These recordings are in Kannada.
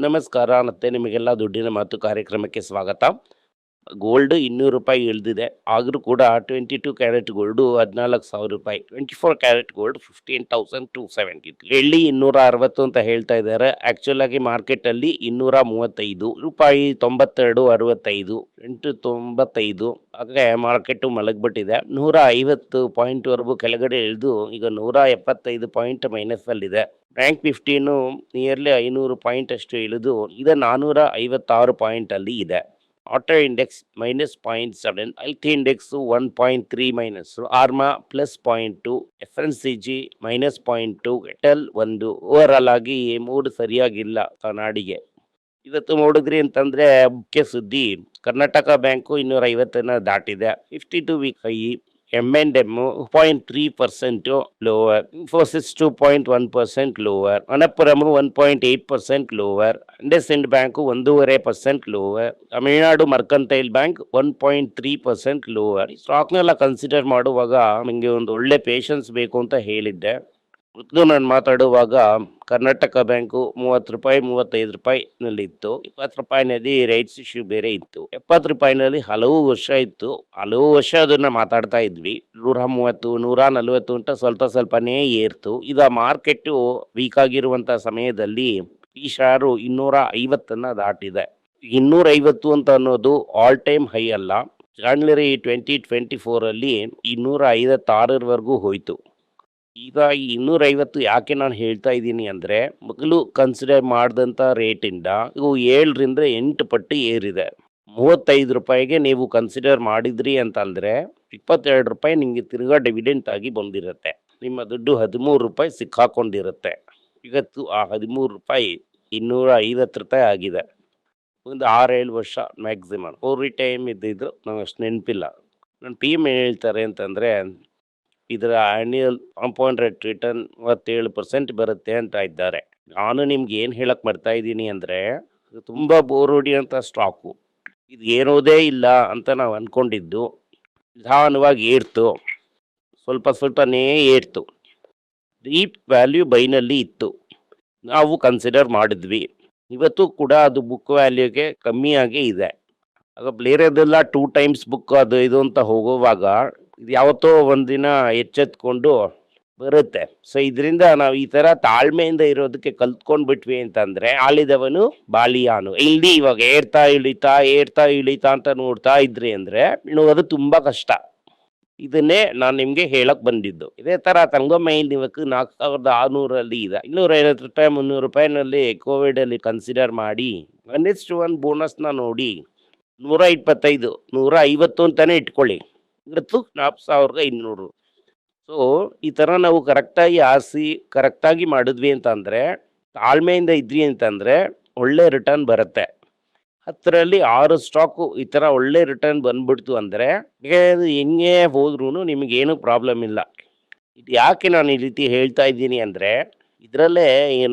ನಮಸ್ಕಾರ. ಮತ್ತೆ ನಿಮಗೆಲ್ಲ ದುಡ್ಡಿನ ಮಾತು ಕಾರ್ಯಕ್ರಮಕ್ಕೆ ಸ್ವಾಗತ. ಗೋಲ್ಡ್ ₹200 ಇಳಿದಿದೆ. ಆದರೂ ಕೂಡ 22 ಕ್ಯಾರೆಟ್ ಗೋಲ್ಡು ₹14,000, 24 ಕ್ಯಾರೆಟ್ ಗೋಲ್ಡ್ 15,270. ಬೆಳ್ಳಿ 260 ಅಂತ ಹೇಳ್ತಾ ಇದ್ದಾರೆ. ಆಕ್ಚುಲ್ ಆಗಿ ಮಾರ್ಕೆಟ್ ಅಲ್ಲಿ ₹235, ₹92.65, $8.95. ಹಾಗೆ ಮಾರ್ಕೆಟ್ ಮಲಗ್ಬಿಟ್ಟಿದೆ. 150 ಪಾಯಿಂಟ್ ವರೆಗೂ ಕೆಳಗಡೆ ಇಳಿದು ಈಗ 175 ಪಾಯಿಂಟ್ ಮೈನಸ್ ಅಲ್ಲಿದೆ. ಬ್ಯಾಂಕ್ ನಿಫ್ಟಿನು ನಿಯರ್ಲಿ 500 ಪಾಯಿಂಟ್ ಅಷ್ಟು ಇಳಿದು ಈಗ 456 ಪಾಯಿಂಟ್ ಅಲ್ಲಿ ಇದೆ. Auto index -0.7, health index 1.3 minus, pharma +0.2, FNCG -0.2, metal 1. Overall ಆಗಿ ಮೂಡ್ ಸರಿಯಾಗಿಲ್ಲ ನಾಡಿಗೆ. ಇವತ್ತು ನೋಡಿದ್ರಿ ಅಂತಂದ್ರೆ ಮುಖ್ಯ ಸುದ್ದಿ, ಕರ್ನಾಟಕ ಬ್ಯಾಂಕು 250 ದಾಟಿದೆ. 52 week high. M&M 0.3% lower, Infosys 2.1% lower, Manappuram 1.8% lower, IndusInd bank 1.5% lower, Tamil Nadu mercantile bank 1.3% lower. ಈ ಸ್ಟಾಕ್ನೆಲ್ಲ ಕನ್ಸಿಡರ್ ಮಾಡುವಾಗ ನಿಮಗೆ ಒಂದು ಒಳ್ಳೆ ಪೇಷನ್ಸ್ ಬೇಕು ಅಂತ ಹೇಳಿದ್ದೆ. ಮೊದಲು ನಾನು ಮಾತಾಡುವಾಗ ಕರ್ನಾಟಕ ಬ್ಯಾಂಕು ₹30, ₹35 ನಲ್ಲಿ ಇತ್ತು. ₹20 ರೈಟ್ಸ್ ಇಶ್ಯೂ ಬೇರೆ ಇತ್ತು. ₹70 ಹಲವು ವರ್ಷ ಇತ್ತು. ಹಲವು ವರ್ಷ ಅದನ್ನ ಮಾತಾಡ್ತಾ ಇದ್ವಿ. 130, 140 ಅಂತ ಸ್ವಲ್ಪನೇ ಏರ್ತು. ಈಗ ಮಾರ್ಕೆಟ್ ವೀಕ್ ಆಗಿರುವಂತ ಸಮಯದಲ್ಲಿ ಈ ಶಾರು 250 ದಾಟಿದೆ. 250 ಅಂತ ಅನ್ನೋದು ಆಲ್ ಟೈಮ್ ಹೈ ಅಲ್ಲ. ಜಾನ್ವರಿ 2024 ಅಲ್ಲಿ 256ವರೆಗೂ ಹೋಯ್ತು. ಈಗ ಈ 250 ಯಾಕೆ ನಾನು ಹೇಳ್ತಾ ಇದ್ದೀನಿ ಅಂದರೆ, ಮೊದಲು ಕನ್ಸಿಡರ್ ಮಾಡಿದಂಥ ರೇಟಿಂದ ಇವು 7ರಿಂದ 8 ಪಟ್ಟು ಏರಿದೆ. ₹35ಗೆ ನೀವು ಕನ್ಸಿಡರ್ ಮಾಡಿದ್ರಿ ಅಂತಂದರೆ ₹22 ನಿಮಗೆ ತಿರ್ಗಾ ಡಿವಿಡೆಂಟ್ ಆಗಿ ಬಂದಿರುತ್ತೆ. ನಿಮ್ಮ ದುಡ್ಡು ₹13 ಸಿಕ್ಕಾಕೊಂಡಿರುತ್ತೆ. ಇವತ್ತು ಆ ₹13 ₹250 ಆಗಿದೆ. ಒಂದು 6-7 ವರ್ಷ ಮ್ಯಾಕ್ಸಿಮಮ್. ಪೂರ್ವಿ ಟೈಮ್ ಇದ್ದಿದ್ದು ನಂಗೆ ಅಷ್ಟು ನೆನಪಿಲ್ಲ. ನನ್ನ PM ಏನು ಹೇಳ್ತಾರೆ ಅಂತಂದರೆ, ಇದರ ಆ್ಯನ್ಯಲ್ ಕಾಂಪೌಂಡ್ ರೇಟ್ ರಿಟರ್ನ್ 37% ಬರುತ್ತೆ ಅಂತ ಇದ್ದಾರೆ. ನಾನು ನಿಮ್ಗೆ ಏನು ಹೇಳಕ್ಕೆ ಬರ್ತಾ ಇದ್ದೀನಿ ಅಂದರೆ, ಇದು ತುಂಬ ಬೋರ್ ಹೊಡಿಯೋಂಥ ಸ್ಟಾಕು. ಇದು ಏರೋದೇ ಇಲ್ಲ ಅಂತ ನಾವು ಅಂದ್ಕೊಂಡಿದ್ದು. ನಿಧಾನವಾಗಿ ಏರ್ತು, ಸ್ವಲ್ಪನೇ ಏರ್ತು. ಡೀಪ್ ವ್ಯಾಲ್ಯೂ ಬೈನಲ್ಲಿ ಇತ್ತು, ನಾವು ಕನ್ಸಿಡರ್ ಮಾಡಿದ್ವಿ. ಇವತ್ತು ಕೂಡ ಅದು ಬುಕ್ ವ್ಯಾಲ್ಯೂಗೆ ಕಮ್ಮಿಯಾಗೇ ಇದೆ. ಆಗ ಬೇರೆದೆಲ್ಲ 2 ಟೈಮ್ಸ್ ಬುಕ್ ಅದು ಇದು ಅಂತ ಹೋಗುವಾಗ ಇದು ಯಾವತ್ತೋ ಒಂದಿನ ಎಚ್ಚೆತ್ಕೊಂಡು ಬರುತ್ತೆ. ಸೊ ಇದರಿಂದ ನಾವು ಈ ಥರ ತಾಳ್ಮೆಯಿಂದ ಇರೋದಕ್ಕೆ ಕಲ್ತ್ಕೊಂಡ್ಬಿಟ್ವಿ ಅಂತಂದರೆ, ಆಳಿದವನು ಬಾಲಿಯಾನು. ಇಲ್ಲಿ ಇವಾಗ ಏರ್ತಾ ಇಳಿತಾ ಅಂತ ನೋಡ್ತಾ ಇದ್ರಿ ಅಂದರೆ ಅದು ತುಂಬ ಕಷ್ಟ. ಇದನ್ನೇ ನಾನು ನಿಮಗೆ ಹೇಳಕ್ ಬಂದಿದ್ದು. ಇದೇ ಥರ ತಂಗೊಮ್ಮೈಲ್ ಇವತ್ತು 4,600 ಇದೆ. ₹250, ₹300 ಕೋವಿಡಲ್ಲಿ ಕನ್ಸಿಡರ್ ಮಾಡಿ ಒನ್ ಬೋನಸ್ನ ನೋಡಿ 125, 150 ಅಂತಾನೆ ಇಟ್ಕೊಳ್ಳಿ. ಇವತ್ತು 4,200. ಸೊ ಈ ಥರ ನಾವು ಕರೆಕ್ಟಾಗಿ ಆರಿಸಿ ಕರೆಕ್ಟಾಗಿ ಮಾಡಿದ್ವಿ ಅಂತಂದರೆ, ತಾಳ್ಮೆಯಿಂದ ಇದ್ವಿ ಅಂತಂದರೆ ಒಳ್ಳೆ ರಿಟರ್ನ್ ಬರುತ್ತೆ. 10ರಲ್ಲಿ 6 ಸ್ಟಾಕು ಈ ಥರ ಒಳ್ಳೆ ರಿಟರ್ನ್ ಬಂದ್ಬಿಡ್ತು ಅಂದರೆ ಹೆಂಗೆ ಹೋದ್ರೂ ನಿಮಗೇನು ಪ್ರಾಬ್ಲಮ್ ಇಲ್ಲ. ಇದು ಯಾಕೆ ನಾನು ಈ ರೀತಿ ಹೇಳ್ತಾ ಇದ್ದೀನಿ ಅಂದರೆ, ಇದರಲ್ಲೇ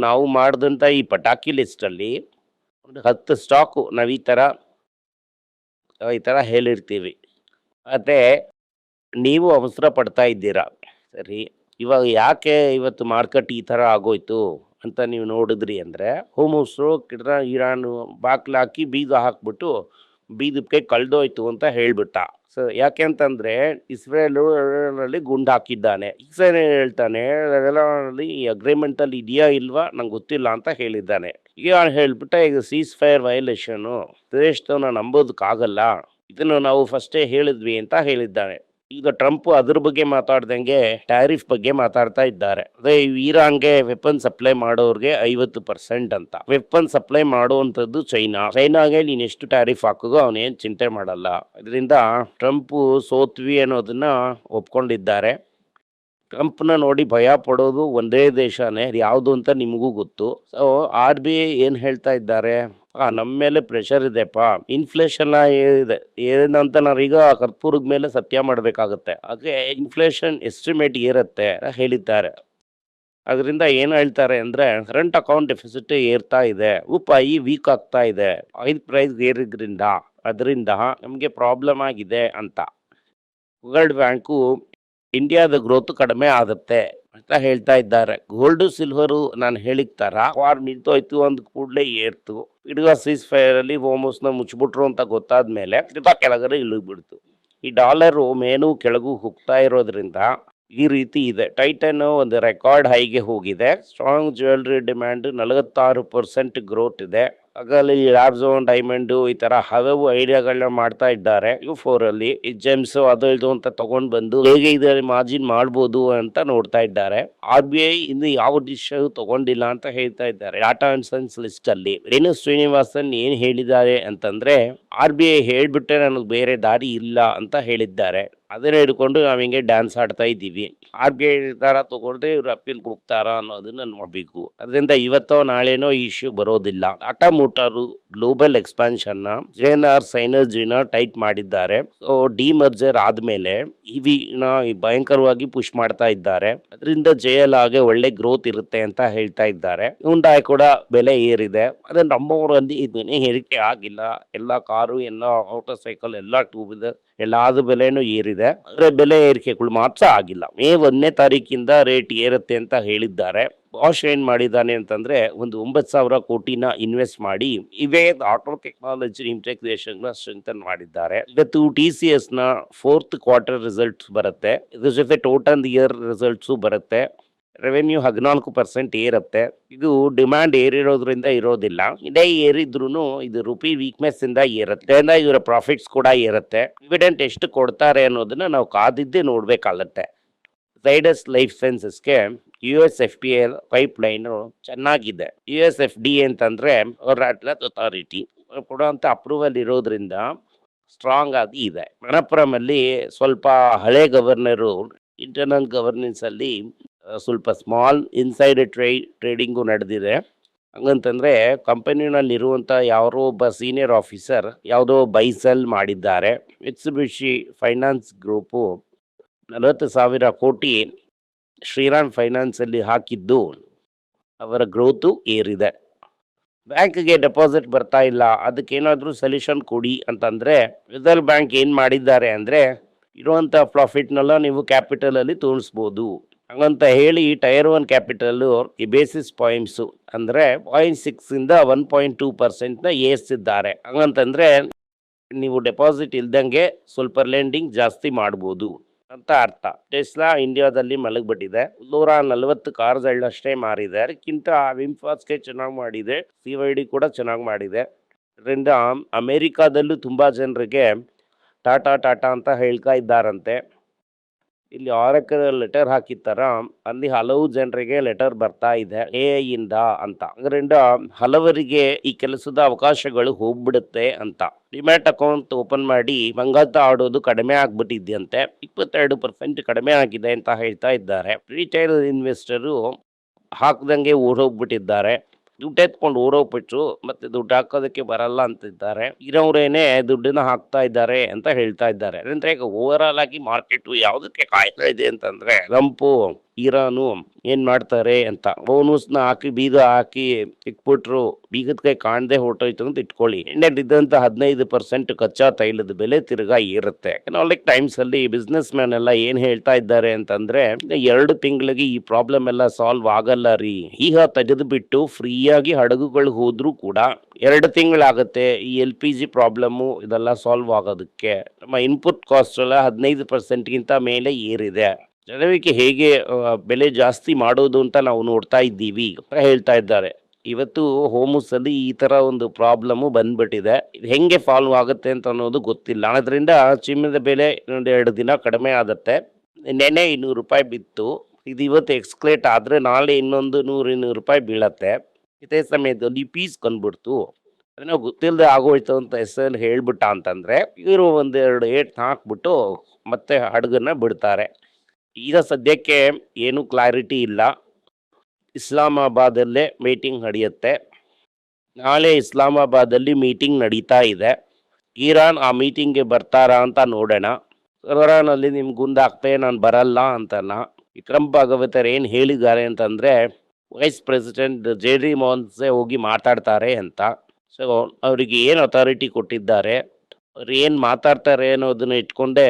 ನಾವು ಮಾಡಿದಂಥ ಈ ಪಟಾಕಿ ಲಿಸ್ಟಲ್ಲಿ ಒಂದು 10 ಸ್ಟಾಕು ನಾವು ಈ ಥರ ಹೇಳಿರ್ತೀವಿ. ಮತ್ತು ನೀವು ಅವಸರ ಪಡ್ತಾ ಇದ್ದೀರಾ. ಸರಿ, ಇವಾಗ ಯಾಕೆ ಇವತ್ತು ಮಾರ್ಕೆಟ್ ಈ ಥರ ಆಗೋಯ್ತು ಅಂತ ನೀವು ನೋಡಿದ್ರಿ ಅಂದರೆ, ಹೋಮೋಸ್ರು ಇರಾನು ಬಾಕ್ಲಾಕಿ ಬೀಗ ಹಾಕ್ಬಿಟ್ಟು ಬೀದಕ್ಕೆ ಕಳೆದೋಯ್ತು ಅಂತ ಹೇಳ್ಬಿಟ್ಟ. ಸೊ ಯಾಕೆ ಅಂತಂದರೆ ಇಸ್ರೇಲಲ್ಲಿ ಗುಂಡು ಹಾಕಿದ್ದಾನೆ. ಇಸ್ರೇಲ್ ಹೇಳ್ತಾನೆ ಅದರಲ್ಲಿ ಅಗ್ರಿಮೆಂಟಲ್ಲಿ ಇದೆಯಾ ಇಲ್ವಾ ನಂಗೆ ಗೊತ್ತಿಲ್ಲ ಅಂತ ಹೇಳಿದ್ದಾನೆ. ಈಗ ಹೇಳ್ಬಿಟ್ಟ ಈಗ ಸೀಸ್ ಫೈರ್ ವೈಲೇಷನು ದೇಶದವನ್ನ ನಂಬೋದಕ್ಕಾಗಲ್ಲ, ಇದನ್ನು ನಾವು ಫಸ್ಟೇ ಹೇಳಿದ್ವಿ ಅಂತ ಹೇಳಿದ್ದಾನೆ. ಈಗ ಟ್ರಂಪ್ ಅದ್ರ ಬಗ್ಗೆ ಮಾತಾಡ್ದಂಗೆ ಟ್ಯಾರಿಫ್ ಬಗ್ಗೆ ಮಾತಾಡ್ತಾ ಇದ್ದಾರೆ. ಅದೇ ಇರಾನ್ಗೆ ವೆಪನ್ ಸಪ್ಲೈ ಮಾಡೋರ್ಗೆ 50% ಅಂತ. ವೆಪನ್ ಸಪ್ಲೈ ಮಾಡುವಂಥದ್ದು ಚೈನಾಗೆ ನೀನು ಎಷ್ಟು ಟ್ಯಾರಿಫ್ ಹಾಕೋದು ಅವನೇನು ಚಿಂತೆ ಮಾಡಲ್ಲ. ಇದರಿಂದ ಟ್ರಂಪ್ ಸೋತ್ವಿ ಅನ್ನೋದನ್ನ ಒಪ್ಕೊಂಡಿದ್ದಾರೆ. ಟ್ರಂಪ್ನ ನೋಡಿ ಭಯ ಪಡೋದು ಒಂದೇ ದೇಶನೇ, ಯಾವುದು ಅಂತ ನಿಮಗೂ ಗೊತ್ತು. ಸೊ RBI ಏನು ಹೇಳ್ತಾ ಇದ್ದಾರೆ, ನಮ್ಮ ಮೇಲೆ ಪ್ರೆಷರ್ ಇದೆಪ್ಪ, ಇನ್ಫ್ಲೇಷನ್ ಇದೆ ಏನಂತ ನಾವೀಗ ಕರ್ಪೂರದ ಮೇಲೆ ಸತ್ಯ ಮಾಡಬೇಕಾಗತ್ತೆ. ಹಾಗೆ ಇನ್ಫ್ಲೇಷನ್ ಎಸ್ಟಿಮೇಟ್ ಏರುತ್ತೆ ಹೇಳಿದ್ದಾರೆ. ಅದರಿಂದ ಏನು ಹೇಳ್ತಾರೆ ಅಂದರೆ, ಕರೆಂಟ್ ಅಕೌಂಟ್ ಡೆಫಿಸಿಟ್ ಏರ್ತಾ ಇದೆ, ರೂಪಾಯಿ ವೀಕ್ ಆಗ್ತಾ ಇದೆ, ಆಯಿಲ್ ಪ್ರೈಸ್ ಏರಿದ್ರಿಂದ ಅದರಿಂದ ನಮಗೆ ಪ್ರಾಬ್ಲಮ್ ಆಗಿದೆ ಅಂತ. ವರ್ಲ್ಡ್ ಬ್ಯಾಂಕು ಇಂಡಿಯಾದ ಗ್ರೋತ್ ಕಡಿಮೆ ಆಗುತ್ತೆ ಅಂತ ಹೇಳ್ತಾ ಇದ್ದಾರೆ. ಗೋಲ್ಡ್ ಸಿಲ್ವರು ನಾನು ಹೇಳಿದ ತರ ವಾರ್ ನಿಂತೋಯ್ತು ಅಂದ ಕೂಡಲೇ ಏರ್ತು. ಇಡೀ ಸೀಸ್ ಫೈರ್ ಅಲ್ಲಿ ಹೋಮೋಸ್ನ ಮುಚ್ಚಿಬಿಟ್ರು ಅಂತ ಗೊತ್ತಾದ್ಮೇಲೆ ತಿರ್ಗಾ ಕೆಳಗಡೆ ಇಳಿದ್ಬಿಡ್ತು. ಈ ಡಾಲರ್ ಮೇನು ಕೆಳಗೂ ಹೋಗ್ತಾ ಇರೋದ್ರಿಂದ ಈ ರೀತಿ ಇದೆ. ಟೈಟನ್ ಒಂದು ರೆಕಾರ್ಡ್ ಹೈಗೆ ಹೋಗಿದೆ. ಸ್ಟ್ರಾಂಗ್ ಜ್ಯುವೆಲ್ರಿ ಡಿಮ್ಯಾಂಡ್ 46% ಗ್ರೋತ್ ಇದೆ. ಹಾಗಾಗಿ ಲ್ಯಾಬ್ಝೋನ್ ಡೈಮಂಡ್ ಈ ತರ ಹಲವು ಐಡಿಯಾಗಳನ್ನ ಮಾಡ್ತಾ ಇದ್ದಾರೆ. U4 ಅಲ್ಲಿ ಈ ಜೆಮ್ಸ್ ಅದು ಇದು ಅಂತ ತಗೊಂಡ್ ಬಂದು ಹೇಗೆ ಇದರಲ್ಲಿ ಮಾರ್ಜಿನ್ ಮಾಡ್ಬೋದು ಅಂತ ನೋಡ್ತಾ ಇದ್ದಾರೆ. RBI ಇನ್ನು ಯಾವ ಡಿಸಿಷನ್ ತಗೊಂಡಿಲ್ಲ ಅಂತ ಹೇಳ್ತಾ ಇದ್ದಾರೆ. ಟಾಟಾ ಅಂಡ್ ಸನ್ಸ್ ಲಿಸ್ಟ್ ಅಲ್ಲಿ ರೇಣು ಶ್ರೀನಿವಾಸನ್ ಏನ್ ಹೇಳಿದ್ದಾರೆ ಅಂತಂದ್ರೆ RBI ಹೇಳ್ಬಿಟ್ಟೆ ನನಗೆ ಬೇರೆ ದಾರಿ ಇಲ್ಲ ಅಂತ ಹೇಳಿದ್ದಾರೆ. ಅದನ್ನ ಹಿಡ್ಕೊಂಡು ನಾವ್ ಹಿಂಗೆ ಡ್ಯಾನ್ಸ್ ಆಡ್ತಾ ಇದ್ದೀವಿ. RBI ನಿರ್ಧಾರ ತಗೊಂಡ್ರೆ ಇವ್ರು ಅಪೀಲ್ ಹೋಗ್ತಾರಾ ಅನ್ನೋದನ್ನ ನೋಡ್ಬೇಕು. ಅದರಿಂದ ಇವತ್ತೋ ನಾಳೆನೋ ಈ ಇಶ್ಯೂ ಬರೋದಿಲ್ಲ. ಟಾಟಾ ಮೋಟಾರು ಗ್ಲೋಬಲ್ ಎಕ್ಸ್ಪಾನ್ಷನ್ ನ JNR ಸೈನರ್ಜಿನ ಟೈಟ್ ಮಾಡಿದ್ದಾರೆ. ಸೊ ಡಿಮರ್ಜರ್ ಆದ್ಮೇಲೆ EV ನ ಭಯಂಕರವಾಗಿ ಪುಷ್ ಮಾಡ್ತಾ ಇದ್ದಾರೆ. ಅದರಿಂದ JL ಆಗೆ ಒಳ್ಳೆ ಗ್ರೋತ್ ಇರುತ್ತೆ ಅಂತ ಹೇಳ್ತಾ ಇದ್ದಾರೆ. ಹುಂಡಾಯ್ ಕೂಡ ಬೆಲೆ ಏರಿದೆ. ಅದೇ ನಮ್ಮೂರಲ್ಲಿ ಬೆಲೆ ಏರಿಕೆ ಆಗಿಲ್ಲ. ಎಲ್ಲಾ ಕಾರು, ಎಲ್ಲಾ ಮೋಟರ್ ಸೈಕಲ್, ಎಲ್ಲಾ ಟೂ ವೀಲರ್ ಎಲ್ಲಾದ ಬೆಲೆನೂ ಏರಿದೆ. ಆದ್ರೆ ಬೆಲೆ ಏರಿಕೆಗಳು ಮಾತ್ರ ಆಗಿಲ್ಲ. May 1ನೇ ತಾರೀಕಿಂದ ರೇಟ್ ಏರುತ್ತೆ ಅಂತ ಹೇಳಿದ್ದಾರೆ. ಬಾಷ್ ಏನ್ ಮಾಡಿದ್ದಾನೆ ಅಂತಂದ್ರೆ ಒಂದು 9,000 ಕೋಟಿನ ಇನ್ವೆಸ್ಟ್ ಮಾಡಿ ಇವೇ ಆಟೋ ಟೆಕ್ನಾಲಜಿ ಇಂಟೆಗ್ರೇಷನ್ ಸ್ಟ್ರೆಂಥನ್ ಮಾಡಿದ್ದಾರೆ. ಇವತ್ತು TCS ನ 4th ಕ್ವಾರ್ಟರ್ ರಿಸಲ್ಟ್ಸ್ ಬರುತ್ತೆ. ಇದ್ರ ಜೊತೆ ಟೋಟಲ್ ಇಯರ್ ರಿಸಲ್ಟ್ಸ್ ಬರುತ್ತೆ. ರೆವೆನ್ಯೂ 14% ಏರುತ್ತೆ. ಇದು ಡಿಮ್ಯಾಂಡ್ ಏರಿರೋದ್ರಿಂದ ಇರೋದಿಲ್ಲ. ಇದೇ ಏರಿದ್ರು ಇದು ರುಪಿ ವೀಕ್ನೆಸ್ ಇಂದ ಏರುತ್ತೆ. ಇವರ ಪ್ರಾಫಿಟ್ಸ್ ಕೂಡ ಏರುತ್ತೆ. ಡಿವಿಡೆಂಟ್ ಎಷ್ಟು ಕೊಡ್ತಾರೆ ಅನ್ನೋದನ್ನ ನಾವು ಕಾದಿದ್ದೇ ನೋಡ್ಬೇಕಾಗತ್ತೆ. ಝೈಡಸ್ ಲೈಫ್ ಸೈನ್ಸಸ್ಗೆ USFDA ಪೈಪ್ಲೈನ್ ಚೆನ್ನಾಗಿದೆ. USFDA ಅಂತಂದ್ರೆ ಅಥಾರಿಟಿ ಕೊಡುವಂತ ಅಪ್ರೂವಲ್ ಇರೋದ್ರಿಂದ ಸ್ಟ್ರಾಂಗ್ ಆಗಿ ಇದೆ. ಮಣಪ್ಪುರಂ ಅಲ್ಲಿ ಸ್ವಲ್ಪ ಹಳೆ ಗವರ್ನರು ಇಂಟರ್ನಲ್ ಗವರ್ನೆನ್ಸ್ ಅಲ್ಲಿ ಸ್ವಲ್ಪ ಸ್ಮಾಲ್ ಇನ್ಸೈಡ್ ಟ್ರೇಡಿಂಗು ನಡೆದಿದೆ. ಹಂಗಂತಂದ್ರೆ ಕಂಪನಿನಲ್ಲಿ ಇರುವಂತ ಯಾರೋ ಒಬ್ಬ ಸೀನಿಯರ್ ಆಫೀಸರ್ ಯಾವುದೋ ಬೈಸೆಲ್ ಮಾಡಿದ್ದಾರೆ. ಮಿತ್ಸುಬಿಷಿ ಫೈನಾನ್ಸ್ ಗ್ರೂಪು 40,000 ಕೋಟಿ ಶ್ರೀರಾಮ್ ಫೈನಾನ್ಸ್ ಅಲ್ಲಿ ಹಾಕಿದ್ದು ಅವರ ಗ್ರೋತು ಏರಿದೆ. ಬ್ಯಾಂಕ್ಗೆ ಡೆಪಾಸಿಟ್ ಬರ್ತಾ ಇಲ್ಲ, ಅದಕ್ಕೇನಾದ್ರೂ ಸೊಲ್ಯೂಷನ್ ಕೊಡಿ ಅಂತಂದ್ರೆ ರಿಸರ್ವ್ ಬ್ಯಾಂಕ್ ಏನ್ ಮಾಡಿದ್ದಾರೆ ಅಂದ್ರೆ ಇರುವಂತ ಪ್ರಾಫಿಟ್ನೆಲ್ಲ ನೀವು ಕ್ಯಾಪಿಟಲ್ ಅಲ್ಲಿ ತೋರಿಸ್ಬೋದು ಹಂಗಂತ ಹೇಳಿ ಟೈರ್ 1 ಕ್ಯಾಪಿಟಲ್ ಈ ಬೇಸಿಸ್ ಪಾಯಿಂಟ್ಸ್ ಅಂದ್ರೆ 0.6 ಇಂದ 1.2% ನ ಏರಿಸಿದ್ದಾರೆ. ಹಂಗಂತಂದ್ರೆ ನೀವು ಡೆಪಾಸಿಟ್ ಇಲ್ದಂಗೆ ಸ್ವಲ್ಪ ಲೆಂಡಿಂಗ್ ಜಾಸ್ತಿ ಮಾಡ್ಬೋದು ಅಂತ ಅರ್ಥ. ಟೆಸ್ಲಾ ಇಂಡಿಯಾದಲ್ಲಿ ಮಲಗ್ಬಿಟ್ಟಿದೆ. 140 ಕಾರ್ಗಳಷ್ಟೇ ಮಾರಿದೆ. ಅದಕ್ಕಿಂತ ವಿಂಫಾಸ್ಗೆ ಚೆನ್ನಾಗಿ ಮಾಡಿದೆ. CYD ಕೂಡ ಚೆನ್ನಾಗಿ ಮಾಡಿದೆ. ಅದರಿಂದ ಅಮೆರಿಕಾದಲ್ಲೂ ತುಂಬಾ ಜನರಿಗೆ ಟಾಟಾ ಅಂತ ಹೇಳ್ತಾ ಇದ್ದಾರಂತೆ. ಇಲ್ಲಿ ಆರಕ್ಕೆ ಲೆಟರ್ ಹಾಕಿತ್ತಾರ, ಅಲ್ಲಿ ಹಲವು ಜನರಿಗೆ ಲೆಟರ್ ಬರ್ತಾ ಇದೆ AI ಇಂದ ಅಂತ. ಅದರಿಂದ ಹಲವರಿಗೆ ಈ ಕೆಲಸದ ಅವಕಾಶಗಳು ಹೋಗ್ಬಿಡುತ್ತೆ ಅಂತ. ಡಿಮ್ಯಾಟ್ ಅಕೌಂಟ್ ಓಪನ್ ಮಾಡಿ ಮಂಗಾತ ಆಡೋದು ಕಡಿಮೆ ಆಗ್ಬಿಟ್ಟಿದ್ಯಂತೆ. 22% ಕಡಿಮೆ ಆಗಿದೆ ಅಂತ ಹೇಳ್ತಾ ಇದ್ದಾರೆ. ರಿಟೈಲ್ ಇನ್ವೆಸ್ಟರು ಹಾಕ್ದಂಗೆ ಓಡೋಗ್ಬಿಟ್ಟಿದ್ದಾರೆ. ದುಡ್ಡು ಎತ್ಕೊಂಡು ಓಡೋಗ್ಬಿಟ್ರು, ಮತ್ತೆ ದುಡ್ಡು ಹಾಕೋದಕ್ಕೆ ಬರಲ್ಲ ಅಂತಿದ್ದಾರೆ. ಇರೋರೇನೆ ದುಡ್ಡನ್ನ ಹಾಕ್ತಾ ಇದ್ದಾರೆ ಅಂತ ಹೇಳ್ತಾ ಇದ್ದಾರೆ. ಅಂದ್ರೆ ಈಗ ಓವರ್ ಆಲ್ ಆಗಿ ಮಾರ್ಕೆಟ್ ಯಾವ್ದಕ್ಕೆ ಕಾಯ್ತಾ ಇದೆ ಅಂತಂದ್ರೆ ಟ್ರಂಪು ಇರಾನು ಏನ್ ಮಾಡ್ತಾರೆ ಅಂತ. ಬೋನಸ್ನ ಹಾಕಿ ಬೀಗ ಹಾಕಿ ಇಟ್ಬಿಟ್ರು, ಬೀಗದ ಕೈ ಕಾಣದೆ ಹೊರಟೋಯ್ತು ಅಂತ ಇಟ್ಕೊಳ್ಳಿ. ಇದ್ದಂತ 15% ಕಚ್ಚಾ ತೈಲದ ಬೆಲೆ ತಿರ್ಗಾ ಏರುತ್ತೆ. ಎಕನಾಮಿಕ್ ಟೈಮ್ಸ್ ಅಲ್ಲಿ ಬಿಸ್ನೆಸ್ ಮ್ಯಾನ್ ಎಲ್ಲ ಏನ್ ಹೇಳ್ತಾ ಇದ್ದಾರೆ ಅಂತಂದ್ರೆ 2 ತಿಂಗಳಿಗೆ ಈ ಪ್ರಾಬ್ಲಮ್ ಎಲ್ಲ ಸಾಲ್ವ್ ಆಗಲ್ಲ ರೀ. ಈಗ ತೆಗೆದು ಬಿಟ್ಟು ಫ್ರೀಯಾಗಿ ಹಡಗುಗಳು ಹೋದ್ರು ಕೂಡ 2 ತಿಂಗಳಾಗತ್ತೆ ಈ LPG ಪ್ರಾಬ್ಲಮ್ಮು ಇದೆಲ್ಲ ಸಾಲ್ವ್ ಆಗೋದಕ್ಕೆ. ನಮ್ಮ ಇನ್ಪುಟ್ ಕಾಸ್ಟ್ ಎಲ್ಲ 15% ಗಿಂತ ಮೇಲೆ ಏರಿದೆ. ಜನರಿಗೆ ಹೇಗೆ ಬೆಲೆ ಜಾಸ್ತಿ ಮಾಡೋದು ಅಂತ ನಾವು ನೋಡ್ತಾ ಇದ್ದೀವಿ ಅಂತ ಹೇಳ್ತಾ ಇದ್ದಾರೆ. ಇವತ್ತು ಹೋಮಸ್ ಅಲ್ಲಿ ಈ ತರ ಒಂದು ಪ್ರಾಬ್ಲಮ್ ಬಂದ್ಬಿಟ್ಟಿದೆ. ಇದು ಹೆಂಗೆ ಸಾಲ್ವ್ ಆಗುತ್ತೆ ಅಂತ ಅನ್ನೋದು ಗೊತ್ತಿಲ್ಲ. ಅದರಿಂದ ಚಿನ್ನದ ಬೆಲೆ 2 ದಿನ ಕಡಿಮೆ ಆಗುತ್ತೆ. ನೆನೆ 200 ರೂಪಾಯಿ ಬಿತ್ತು. ಇದು ಇವತ್ತು ಎಕ್ಸ್ಕ್ಲೇಟ್ ಆದ್ರೆ ನಾಳೆ ಇನ್ನೊಂದು 100-200 ರೂಪಾಯಿ ಬೀಳತ್ತೆ. ಇದೇ ಸಮಯದಲ್ಲಿ ಪೀಸ್ ಕಂಡ್ಬಿಡ್ತು, ಅದನ್ನ ಗೊತ್ತಿಲ್ಲದೆ ಆಗೋಯ್ತು ಅಂತ ಹೆಸರು ಹೇಳ್ಬಿಟ್ಟ ಅಂತಂದ್ರೆ ಇವರು 1-2 ಏಟ್ ಹಾಕ್ಬಿಟ್ಟು ಮತ್ತೆ ಹಡಗನ್ನ ಬಿಡ್ತಾರೆ. ಈಗ ಸದ್ಯಕ್ಕೆ ಏನು ಕ್ಲಾರಿಟಿ ಇಲ್ಲ. ಇಸ್ಲಾಮಾಬಾದಲ್ಲೇ ಮೀಟಿಂಗ್ ನಡೆಯುತ್ತೆ. ನಾಳೆ ಇಸ್ಲಾಮಾಬಾದಲ್ಲಿ ಮೀಟಿಂಗ್ ನಡೀತಾ ಇದೆ. ಇರಾನ್ ಆ ಮೀಟಿಂಗ್ಗೆ ಬರ್ತಾರಾ ಅಂತ ನೋಡೋಣ. ಇರಾನಲ್ಲಿ ನಿಮ್ಗೆ ಗುಂದಾಗ್ತೇ ನಾನು ಬರಲ್ಲ ಅಂತನ. ವಿಕ್ರಮ್ ಭಾಗವತರ್ ಏನು ಹೇಳಿದ್ದಾರೆ ಅಂತಂದ್ರೆ ವೈಸ್ ಪ್ರೆಸಿಡೆಂಟ್ JD ಮೋನ್ಸೆ ಹೋಗಿ ಮಾತಾಡ್ತಾರೆ ಅಂತ. ಸೊ ಅವರಿಗೆ ಏನು ಅಥಾರಿಟಿ ಕೊಟ್ಟಿದ್ದಾರೆ, ಅವ್ರು ಏನು ಮಾತಾಡ್ತಾರೆ ಅನ್ನೋದನ್ನ ಇಟ್ಕೊಂಡೇ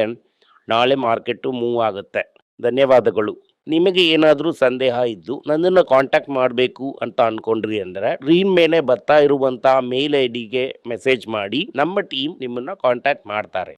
ನಾಳೆ ಮಾರ್ಕೆಟು ಮೂವ್ ಆಗುತ್ತೆ. ಧನ್ಯವಾದಗಳು. ನಿಮಗೆ ಏನಾದರೂ ಸಂದೇಹ ಇದ್ದು ನನ್ನನ್ನು ಕಾಂಟ್ಯಾಕ್ಟ್ ಮಾಡಬೇಕು ಅಂತ ಅನ್ಕೊಂಡ್ರಿ ಅಂದರೆ ಸ್ಕ್ರೀನ್ ಮೇಲೆ ಬರ್ತಾ ಇರುವಂತಹ ಮೇಲ್ ಐ ಡಿಗೆ ಮೆಸೇಜ್ ಮಾಡಿ, ನಮ್ಮ ಟೀಮ್ ನಿಮ್ಮನ್ನ ಕಾಂಟ್ಯಾಕ್ಟ್ ಮಾಡ್ತಾರೆ.